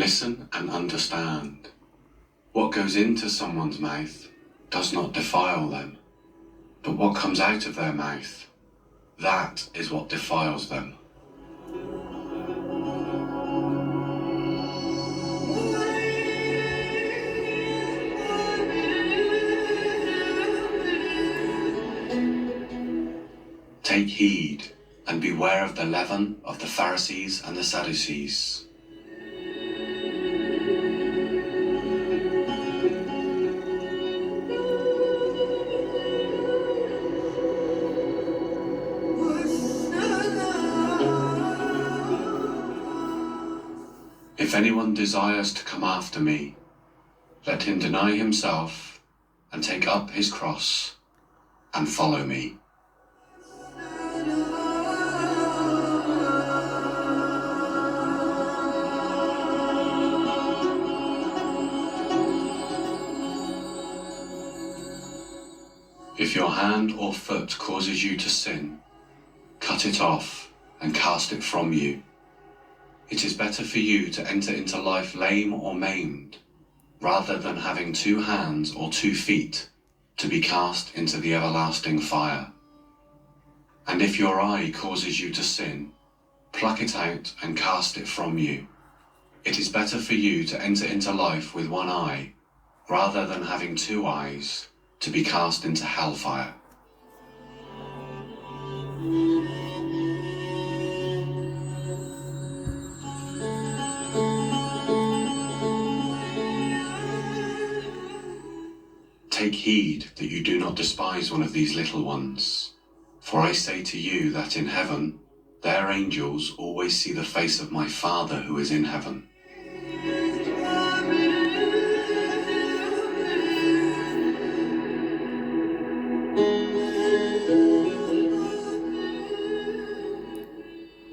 Listen and understand. What goes into someone's mouth does not defile them, but what comes out of their mouth, that is what defiles them. Take heed and beware of the leaven of the Pharisees and the Sadducees. If anyone desires to come after me, let him deny himself and take up his cross and follow me. If your hand or foot causes you to sin, cut it off and cast it from you. It is better for you to enter into life lame or maimed, rather than having 2 hands or 2 feet to be cast into the everlasting fire. And if your eye causes you to sin, pluck it out and cast it from you. It is better for you to enter into life with 1 eye, rather than having 2 eyes to be cast into hellfire. Take heed that you do not despise one of these little ones, for I say to you that in heaven their angels always see the face of my Father who is in heaven.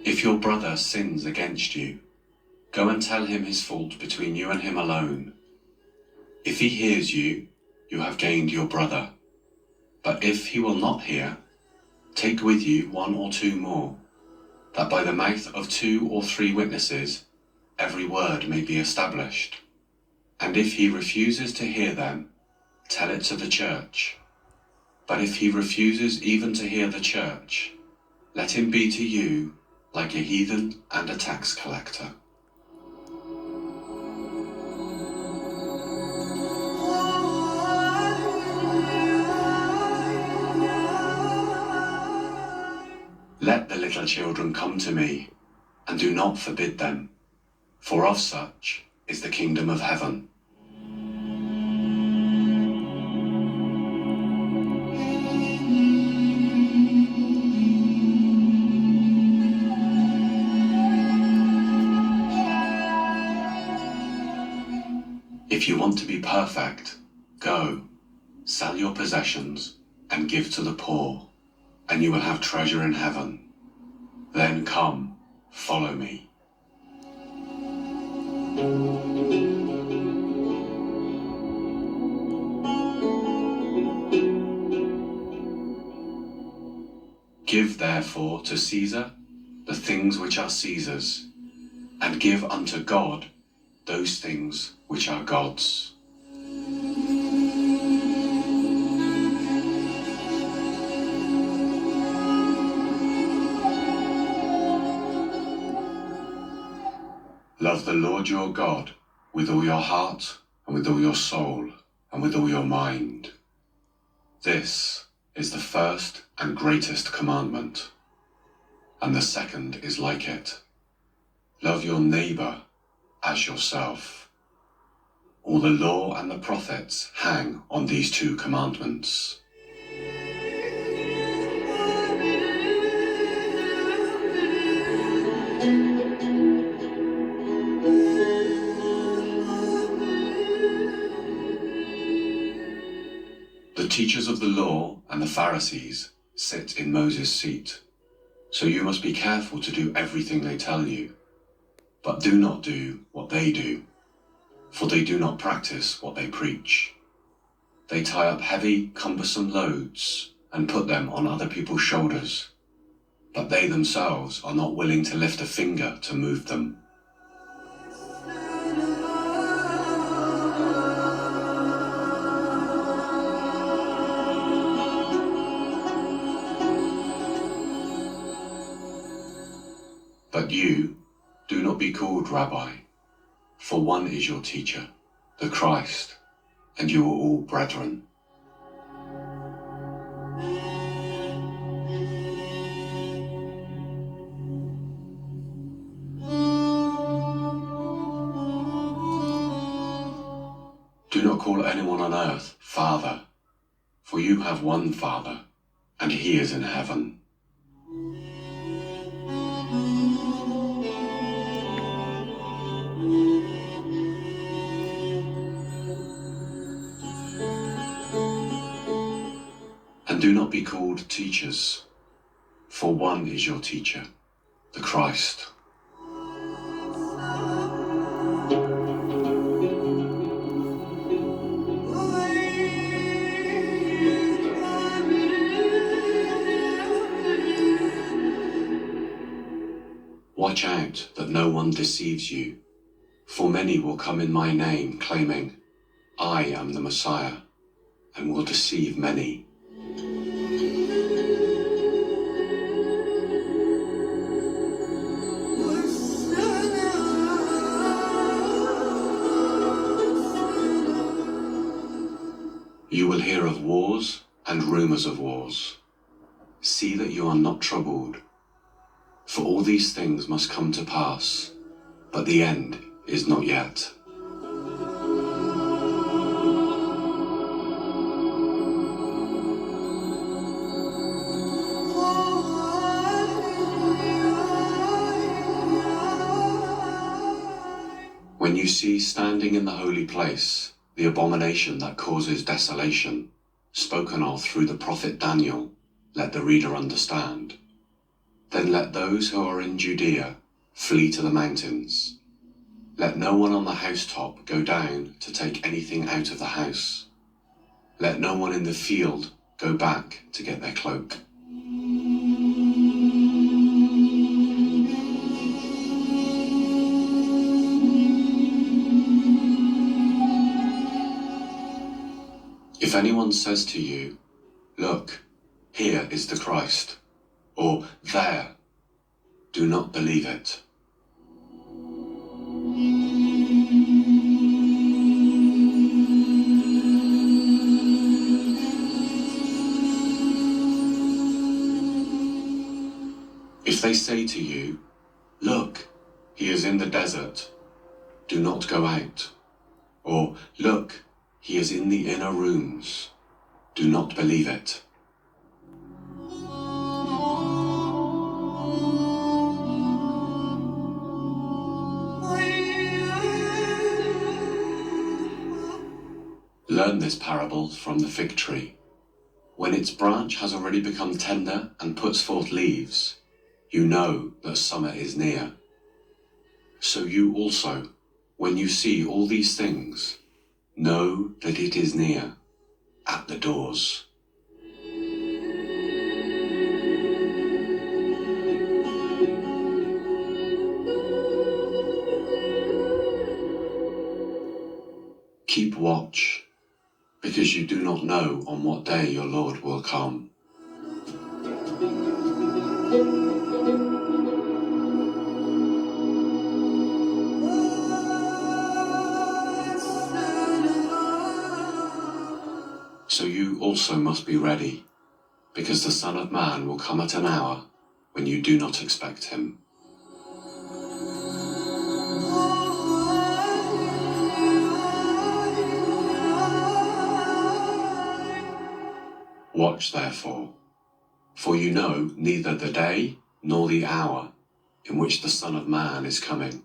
If your brother sins against you, go and tell him his fault between you and him alone. If he hears you, you have gained your brother. But if he will not hear, take with you 1 or 2 more, that by the mouth of 2 or 3 witnesses every word may be established. And if he refuses to hear them, tell it to the church. But if he refuses even to hear the church, let him be to you like a heathen and a tax collector. Let the little children come to me, and do not forbid them, for of such is the kingdom of heaven. If you want to be perfect, go, sell your possessions and give to the poor, and you will have treasure in heaven. Then come, follow me. Give therefore to Caesar the things which are Caesar's, and give unto God those things which are God's. Love the Lord your God with all your heart, and with all your soul, and with all your mind. This is the first and greatest commandment, and the second is like it. Love your neighbor as yourself. All the law and the prophets hang on these 2 commandments. The teachers of the law and the Pharisees sit in Moses' seat, so you must be careful to do everything they tell you, but do not do what they do, for they do not practice what they preach. They tie up heavy, cumbersome loads and put them on other people's shoulders, but they themselves are not willing to lift a finger to move them. But you, do not be called Rabbi, for one is your teacher, the Christ, and you are all brethren. Do not call anyone on earth Father, for you have one Father, and he is in heaven. And do not be called teachers, for one is your teacher, the Christ. Watch out that no one deceives you, for many will come in my name claiming, I am the Messiah, and will deceive many. You will hear of wars and rumors of wars. See that you are not troubled, for all these things must come to pass, but the end is not yet. When you see standing in the holy place the abomination that causes desolation, spoken of through the prophet Daniel, let the reader understand. Then let those who are in Judea flee to the mountains. Let no one on the housetop go down to take anything out of the house. Let no one in the field go back to get their cloak. If anyone says to you, look, here is the Christ, or there, do not believe it. If they say to you, look, he is in the desert, do not go out. Or, look, he is in the inner rooms, do not believe it. Learn this parable from the fig tree. When its branch has already become tender and puts forth leaves, you know that summer is near. So you also, when you see all these things, know that it is near, at the doors. Keep watch, because you do not know on what day your Lord will come. So you also must be ready, because the Son of Man will come at an hour when you do not expect him. Watch therefore, for you know neither the day nor the hour in which the Son of Man is coming.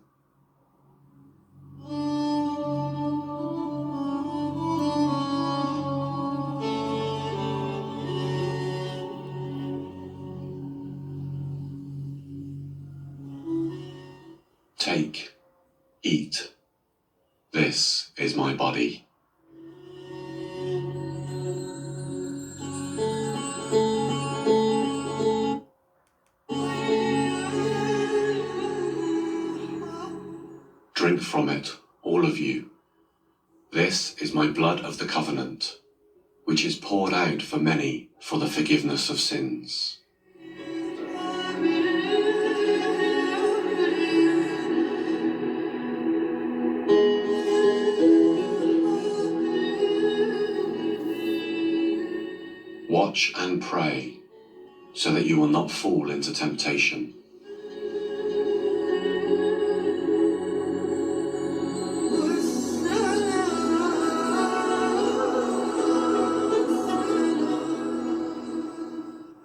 Take, eat. This is my body. Drink from it, all of you. This is my blood of the covenant, which is poured out for many for the forgiveness of sins. watch and pray, so that you will not fall into temptation.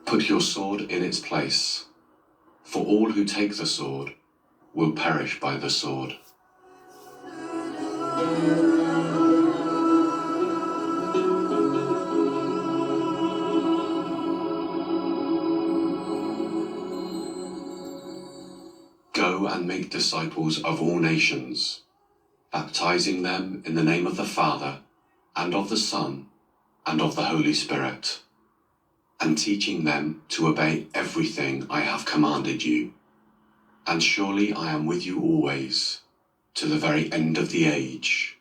Put your sword in its place, for all who take the sword will perish by the sword. Go and make disciples of all nations, baptizing them in the name of the Father, and of the Son, and of the Holy Spirit, and teaching them to obey everything I have commanded you. And surely I am with you always, to the very end of the age.